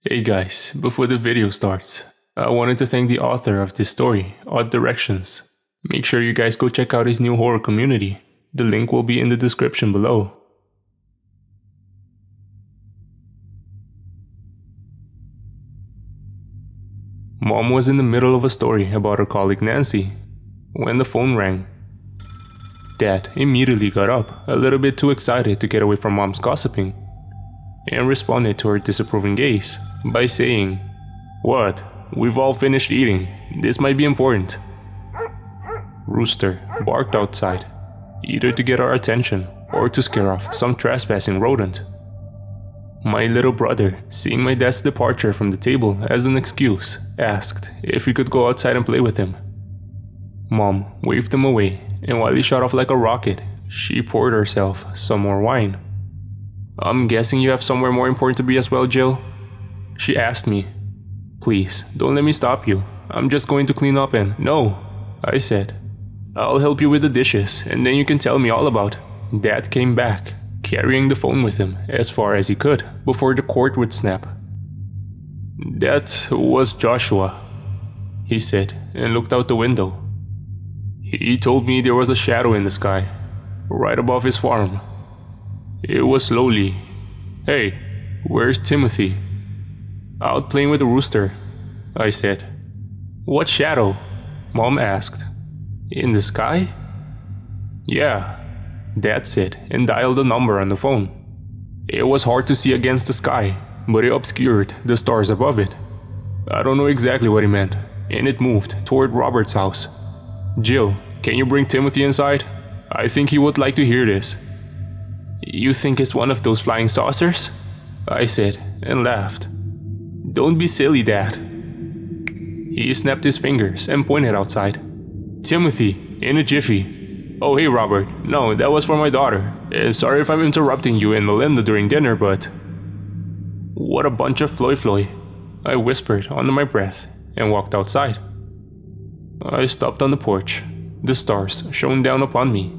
Hey guys, before the video starts, I wanted to thank the author of this story, Odd Directions. Make sure you guys go check out his new horror community. The link will be in the description below. Mom was in the middle of a story about her colleague Nancy when the phone rang. Dad immediately got up, a little bit too excited to get away from Mom's gossiping, and responded to her disapproving gaze by saying, "What? We've all finished eating. This might be important." Rooster barked outside, either to get our attention or to scare off some trespassing rodent. My little brother, seeing my dad's departure from the table as an excuse, asked if we could go outside and play with him. Mom waved him away, and while he shot off like a rocket, she poured herself some more wine. "I'm guessing you have somewhere more important to be as well, Jill?" she asked me. "Please, don't let me stop you. I'm just going to clean up and—" "No," I said. "I'll help you with the dishes, and then you can tell me all about." Dad came back, carrying the phone with him as far as he could before the cord would snap. "That was Joshua," he said, and looked out the window. "He told me there was a shadow in the sky, right above his farm. It was slowly. Hey, where's Timothy?" "Out playing with the rooster," I said. "What shadow?" Mom asked. "In the sky?" "Yeah," Dad said and dialed a number on the phone. It was hard to see against the sky, but it obscured the stars above it. I don't know exactly what he meant, and it moved toward Robert's house. "Jill, can you bring Timothy inside? I think he would like to hear this." "You think it's one of those flying saucers?" I said and laughed. "Don't be silly, Dad." He snapped his fingers and pointed outside. "Timothy, in a jiffy." "Oh hey Robert, no, that was for my daughter. Sorry if I'm interrupting you and Melinda during dinner, but..." "What a bunch of floy-floy," I whispered under my breath and walked outside. I stopped on the porch. The stars shone down upon me.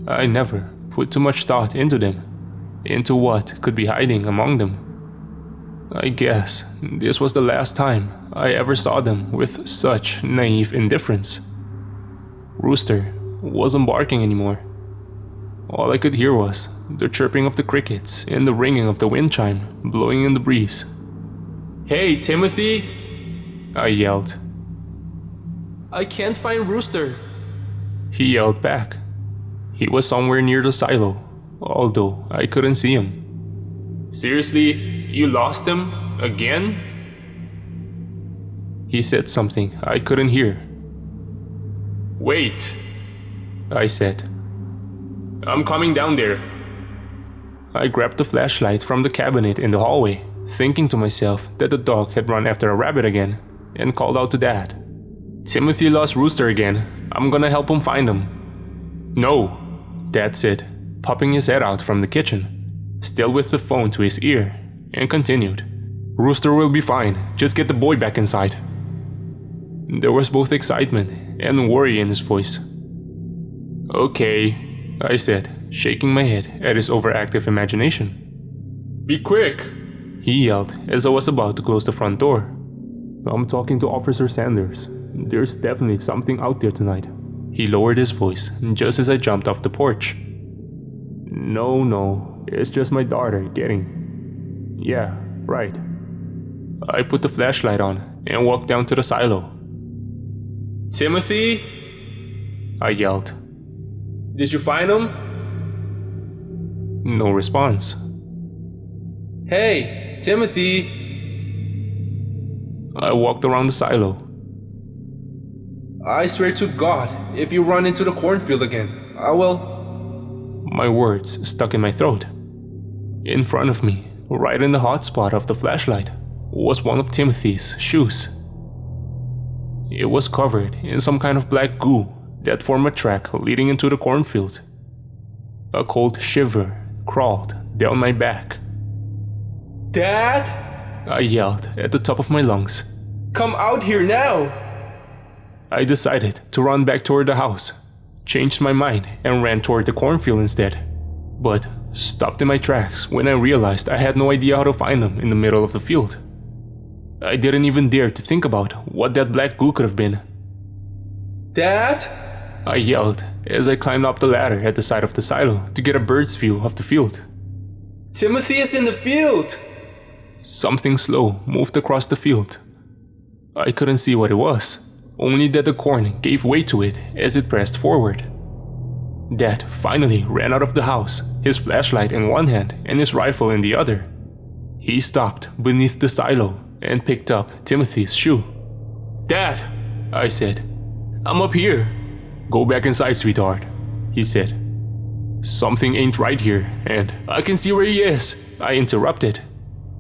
I never put too much thought into them, into what could be hiding among them. I guess this was the last time I ever saw them with such naive indifference. Rooster wasn't barking anymore. All I could hear was the chirping of the crickets and the ringing of the wind chime blowing in the breeze. "Hey, Timothy!" I yelled. "I can't find Rooster," he yelled back. He was somewhere near the silo, although I couldn't see him. "Seriously, you lost him? Again?" He said something I couldn't hear. "Wait," I said. "I'm coming down there." I grabbed the flashlight from the cabinet in the hallway, thinking to myself that the dog had run after a rabbit again, and called out to Dad. "Timothy lost Rooster again. I'm gonna help him find him." "No," Dad said, popping his head out from the kitchen, still with the phone to his ear, and continued. "Rooster will be fine. Just get the boy back inside." There was both excitement and worry in his voice. "Okay," I said, shaking my head at his overactive imagination. "Be quick," he yelled as I was about to close the front door. "I'm talking to Officer Sanders. There's definitely something out there tonight." He lowered his voice just as I jumped off the porch. No, it's just my daughter getting..." "Yeah, right." I put the flashlight on and walked down to the silo. "Timothy?" I yelled. "Did you find him?" No response. "Hey, Timothy!" I walked around the silo. "I swear to God, if you run into the cornfield again, I will..." My words stuck in my throat. In front of me, right in the hot spot of the flashlight, was one of Timothy's shoes. It was covered in some kind of black goo that formed a track leading into the cornfield. A cold shiver crawled down my back. "Dad!" I yelled at the top of my lungs. "Come out here now!" I decided to run back toward the house, changed my mind and ran toward the cornfield instead, but stopped in my tracks when I realized I had no idea how to find them in the middle of the field. I didn't even dare to think about what that black goo could have been. Dad? I yelled as I climbed up the ladder at the side of the silo to get a bird's view of the field. Timothy is in the field! Something slow moved across the field. I couldn't see what it was, only that the corn gave way to it as it pressed forward. Dad finally ran out of the house, his flashlight in one hand and his rifle in the other. He stopped beneath the silo and picked up Timothy's shoe. "Dad," I said, "I'm up here." "Go back inside, sweetheart," he said. "Something ain't right here, and I can see where he is," I interrupted.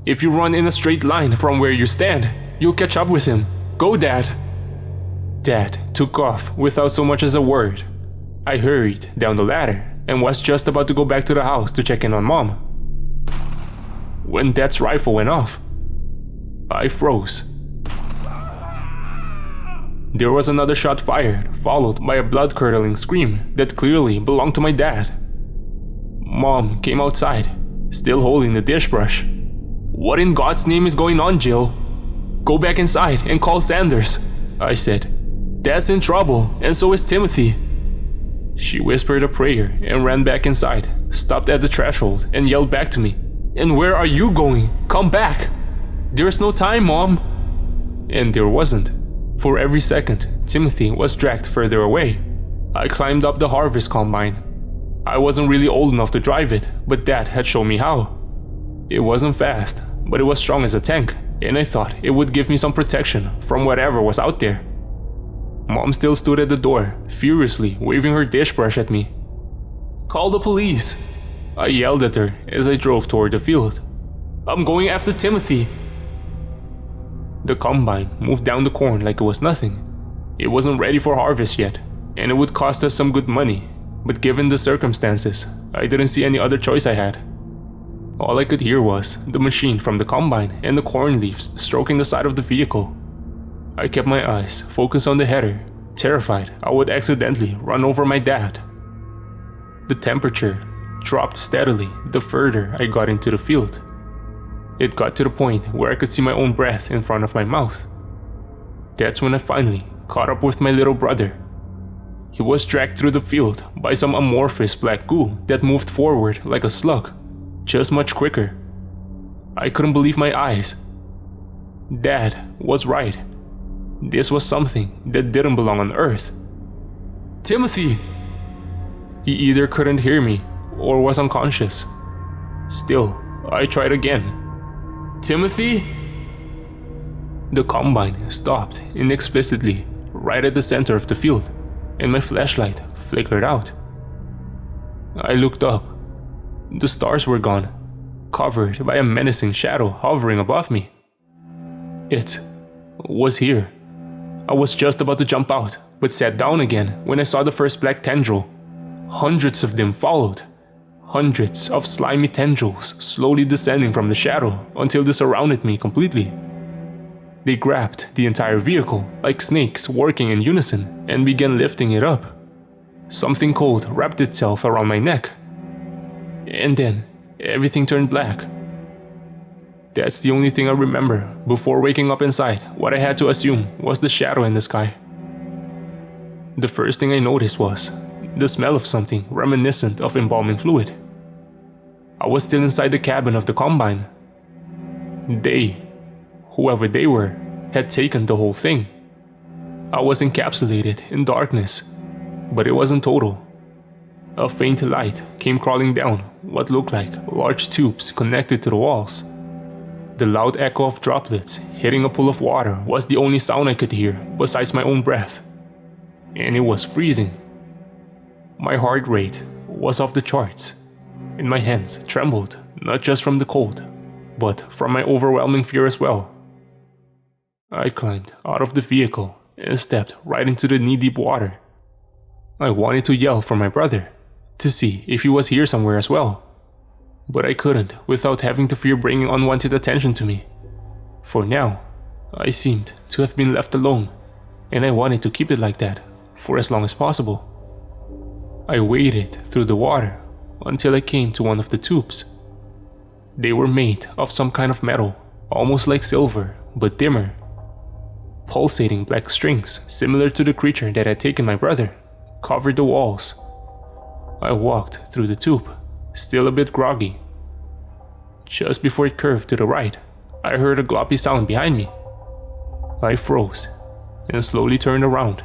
"If you run in a straight line from where you stand, you'll catch up with him. Go, Dad." Dad took off without so much as a word. I hurried down the ladder and was just about to go back to the house to check in on Mom when Dad's rifle went off. I froze. There was another shot fired, followed by a blood-curdling scream that clearly belonged to my dad. Mom came outside, still holding the dish brush. "What in God's name is going on, Jill?" "Go back inside and call Sanders," I said. "Dad's in trouble, and so is Timothy." She whispered a prayer and ran back inside, stopped at the threshold, and yelled back to me. "And where are you going? Come back!" "There's no time, Mom." And there wasn't. For every second, Timothy was dragged further away. I climbed up the harvest combine. I wasn't really old enough to drive it, but Dad had shown me how. It wasn't fast, but it was strong as a tank, and I thought it would give me some protection from whatever was out there. Mom still stood at the door, furiously waving her dish brush at me. "Call the police," I yelled at her as I drove toward the field. "I'm going after Timothy." The combine moved down the corn like it was nothing. It wasn't ready for harvest yet, and it would cost us some good money, but given the circumstances, I didn't see any other choice I had. All I could hear was the machine from the combine and the corn leaves stroking the side of the vehicle. I kept my eyes focused on the header, terrified I would accidentally run over my dad. The temperature dropped steadily the further I got into the field. It got to the point where I could see my own breath in front of my mouth. That's when I finally caught up with my little brother. He was dragged through the field by some amorphous black goo that moved forward like a slug, just much quicker. I couldn't believe my eyes. Dad was right. This was something that didn't belong on Earth. "Timothy!" He either couldn't hear me or was unconscious. Still, I tried again. "Timothy?" The combine stopped inexplicably right at the center of the field, and my flashlight flickered out. I looked up. The stars were gone, covered by a menacing shadow hovering above me. It was here. I was just about to jump out, but sat down again when I saw the first black tendril. Hundreds of them followed. Hundreds of slimy tendrils slowly descending from the shadow until they surrounded me completely. They grabbed the entire vehicle like snakes working in unison and began lifting it up. Something cold wrapped itself around my neck. And then everything turned black. That's the only thing I remember before waking up inside what I had to assume was the shadow in the sky. The first thing I noticed was the smell of something reminiscent of embalming fluid. I was still inside the cabin of the combine. They, whoever they were, had taken the whole thing. I was encapsulated in darkness, but it wasn't total. A faint light came crawling down what looked like large tubes connected to the walls. The loud echo of droplets hitting a pool of water was the only sound I could hear besides my own breath. And it was freezing. My heart rate was off the charts, and my hands trembled not just from the cold, but from my overwhelming fear as well. I climbed out of the vehicle and stepped right into the knee-deep water. I wanted to yell for my brother, to see if he was here somewhere as well. But I couldn't without having to fear bringing unwanted attention to me. For now, I seemed to have been left alone, and I wanted to keep it like that for as long as possible. I waded through the water until I came to one of the tubes. They were made of some kind of metal, almost like silver, but dimmer. Pulsating black strings, similar to the creature that had taken my brother, covered the walls. I walked through the tube, still a bit groggy. Just before it curved to the right, I heard a gloppy sound behind me. I froze and slowly turned around.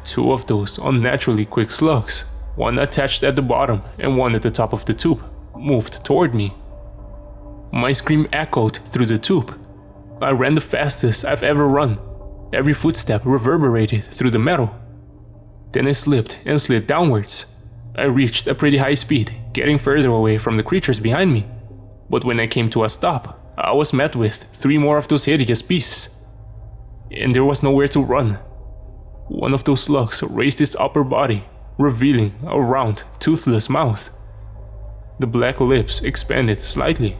Two of those unnaturally quick slugs, one attached at the bottom and one at the top of the tube, moved toward me. My scream echoed through the tube. I ran the fastest I've ever run. Every footstep reverberated through the metal. Then I slipped and slid downwards. I reached a pretty high speed, getting further away from the creatures behind me. But when I came to a stop, I was met with 3 more of those hideous beasts. And there was nowhere to run. One of those slugs raised its upper body, revealing a round, toothless mouth. The black lips expanded slightly.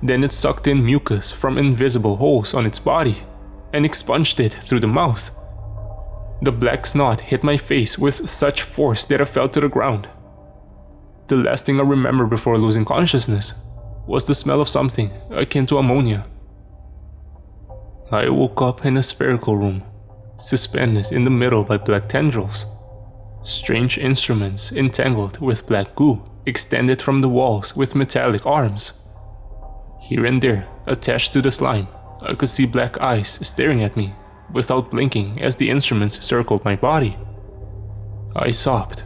Then it sucked in mucus from invisible holes on its body and expunged it through the mouth. The black snot hit my face with such force that I fell to the ground. The last thing I remember before losing consciousness was the smell of something akin to ammonia. I woke up in a spherical room, suspended in the middle by black tendrils. Strange instruments entangled with black goo extended from the walls with metallic arms. Here and there, attached to the slime, I could see black eyes staring at me without blinking as the instruments circled my body. I sobbed,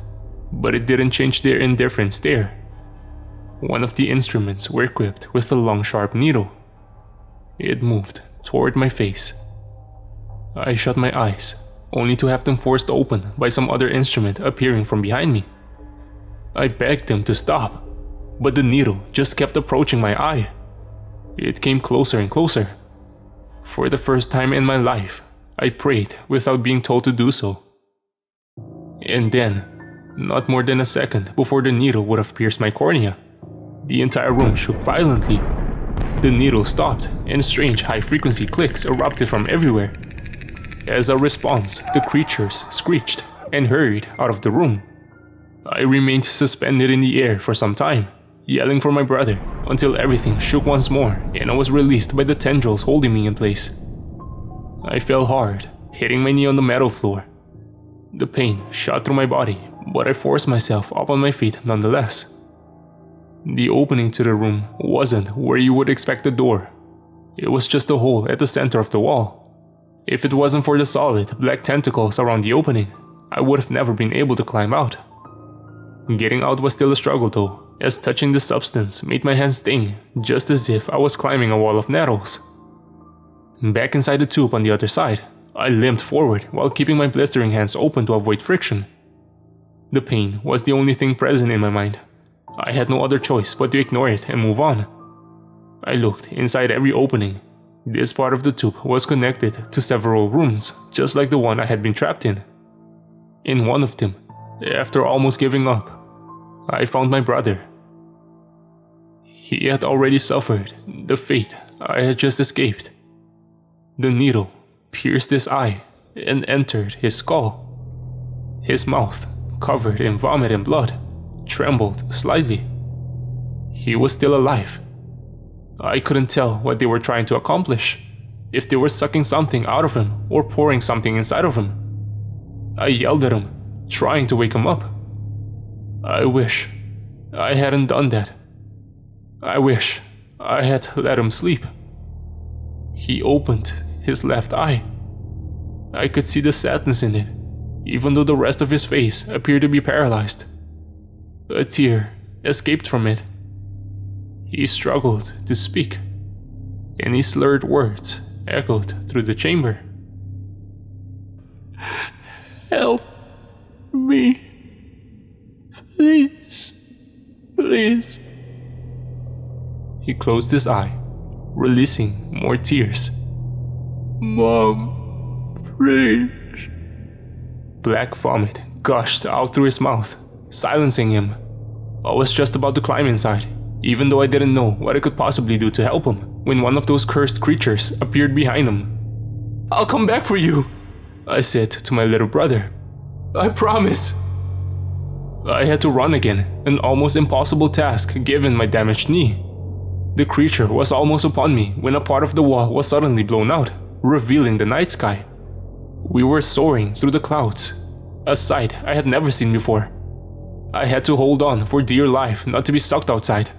but it didn't change their indifferent stare. One of the instruments were equipped with a long sharp needle. It moved toward my face. I shut my eyes, only to have them forced open by some other instrument appearing from behind me. I begged them to stop, but the needle just kept approaching my eye. It came closer and closer. For the first time in my life, I prayed without being told to do so. And then, not more than a second before the needle would have pierced my cornea, the entire room shook violently. The needle stopped, and strange high-frequency clicks erupted from everywhere. As a response, the creatures screeched and hurried out of the room. I remained suspended in the air for some time, yelling for my brother, until everything shook once more and I was released by the tendrils holding me in place. I fell hard, hitting my knee on the metal floor. The pain shot through my body, but I forced myself up on my feet nonetheless. The opening to the room wasn't where you would expect a door. It was just a hole at the center of the wall. If it wasn't for the solid black tentacles around the opening, I would have never been able to climb out. Getting out was still a struggle though, as touching the substance made my hands sting, just as if I was climbing a wall of nettles. Back inside the tube on the other side, I limped forward while keeping my blistering hands open to avoid friction. The pain was the only thing present in my mind. I had no other choice but to ignore it and move on. I looked inside every opening. This part of the tube was connected to several rooms, just like the one I had been trapped in. In one of them, after almost giving up, I found my brother. He had already suffered the fate I had just escaped. The needle pierced his eye and entered his skull. His mouth, covered in vomit and blood, trembled slightly. He was still alive. I couldn't tell what they were trying to accomplish, if they were sucking something out of him or pouring something inside of him. I yelled at him, trying to wake him up. I wish I hadn't done that. I wish I had let him sleep. He opened his left eye. I could see the sadness in it, even though the rest of his face appeared to be paralyzed. A tear escaped from it. He struggled to speak. Any slurred words echoed through the chamber. Help me. Please. Please. He closed his eye, releasing more tears. Mom, please. Black vomit gushed out through his mouth, silencing him. I was just about to climb inside, even though I didn't know what I could possibly do to help him, when one of those cursed creatures appeared behind him. I'll come back for you, I said to my little brother. I promise. I had to run again, an almost impossible task given my damaged knee. The creature was almost upon me when a part of the wall was suddenly blown out, revealing the night sky. We were soaring through the clouds, a sight I had never seen before. I had to hold on for dear life not to be sucked outside.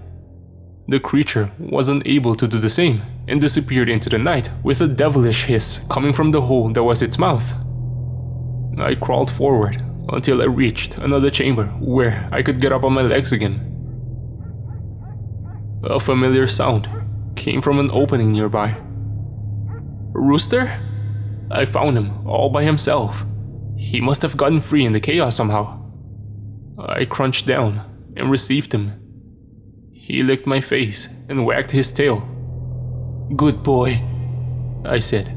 The creature wasn't able to do the same and disappeared into the night with a devilish hiss coming from the hole that was its mouth. I crawled forward until I reached another chamber where I could get up on my legs again. A familiar sound came from an opening nearby. Rooster? I found him all by himself. He must have gotten free in the chaos somehow. I crunched down and received him. He licked my face and wagged his tail. Good boy, I said.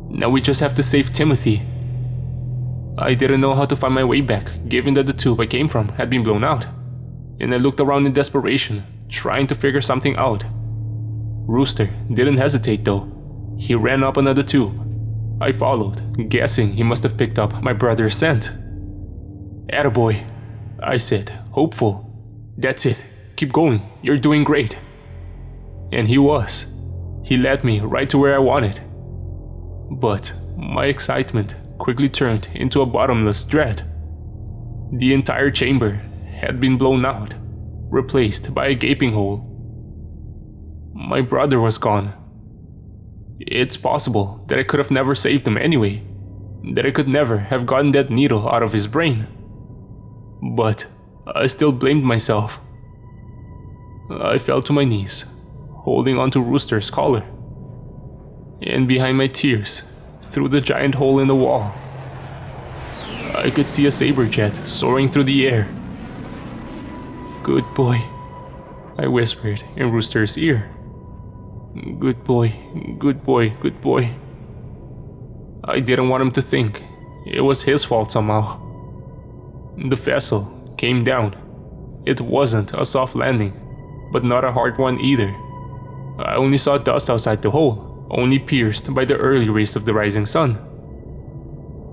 Now we just have to save Timothy. I didn't know how to find my way back, given that the tube I came from had been blown out, and I looked around in desperation, trying to figure something out. Rooster didn't hesitate though. He ran up another tube. I followed, guessing he must have picked up my brother's scent. Attaboy, I said, hopeful. That's it. Keep going, you're doing great. And he was. He led me right to where I wanted. But my excitement quickly turned into a bottomless dread. The entire chamber had been blown out, replaced by a gaping hole. My brother was gone. It's possible that I could have never saved him anyway, that I could never have gotten that needle out of his brain. But I still blamed myself. I fell to my knees, holding onto Rooster's collar. And behind my tears, through the giant hole in the wall, I could see a saber jet soaring through the air. Good boy, I whispered in Rooster's ear. Good boy, good boy, good boy. I didn't want him to think it was his fault somehow. The vessel came down. It wasn't a soft landing, but not a hard one either. I only saw dust outside the hole, only pierced by the early rays of the rising sun.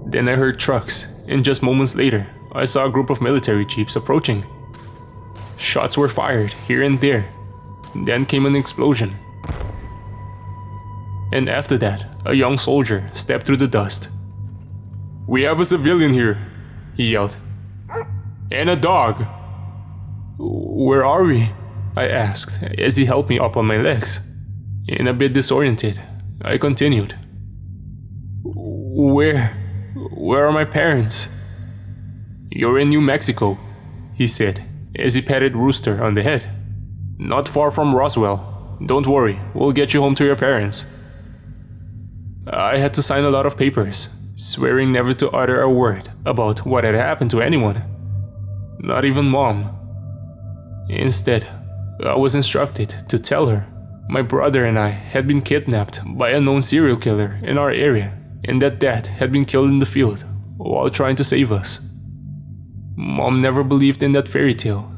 Then I heard trucks, and just moments later, I saw a group of military jeeps approaching. Shots were fired here and there. Then came an explosion. And after that, a young soldier stepped through the dust. We have a civilian here, he yelled. And a dog. Where are we? I asked as he helped me up on my legs. And a bit disoriented, I continued. Where are my parents? You're in New Mexico, he said as he patted Rooster on the head. Not far from Roswell. Don't worry, we'll get you home to your parents. I had to sign a lot of papers, swearing never to utter a word about what had happened to anyone. Not even Mom. Instead, I was instructed to tell her my brother and I had been kidnapped by a known serial killer in our area, and that Dad had been killed in the field while trying to save us. Mom never believed in that fairy tale,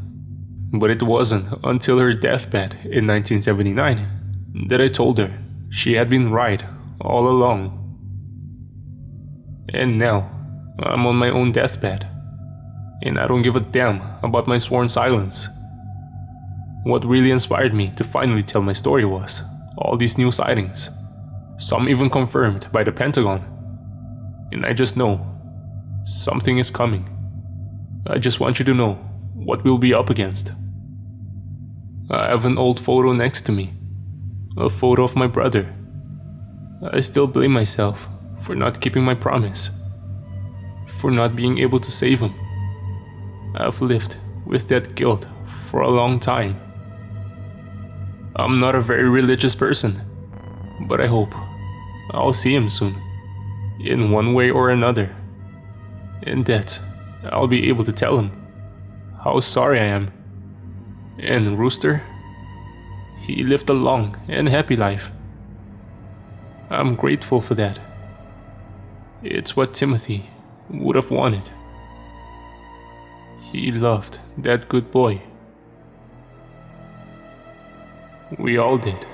but it wasn't until her deathbed in 1979 that I told her she had been right all along. And now, I'm on my own deathbed, and I don't give a damn about my sworn silence. What really inspired me to finally tell my story was all these new sightings, some even confirmed by the Pentagon. And I just know something is coming. I just want you to know what we'll be up against. I have an old photo next to me, a photo of my brother. I still blame myself for not keeping my promise, for not being able to save him. I've lived with that guilt for a long time. I'm not a very religious person, but I hope I'll see him soon, in one way or another, and that I'll be able to tell him how sorry I am. And Rooster, he lived a long and happy life. I'm grateful for that. It's what Timothy would have wanted. He loved that good boy. We all did.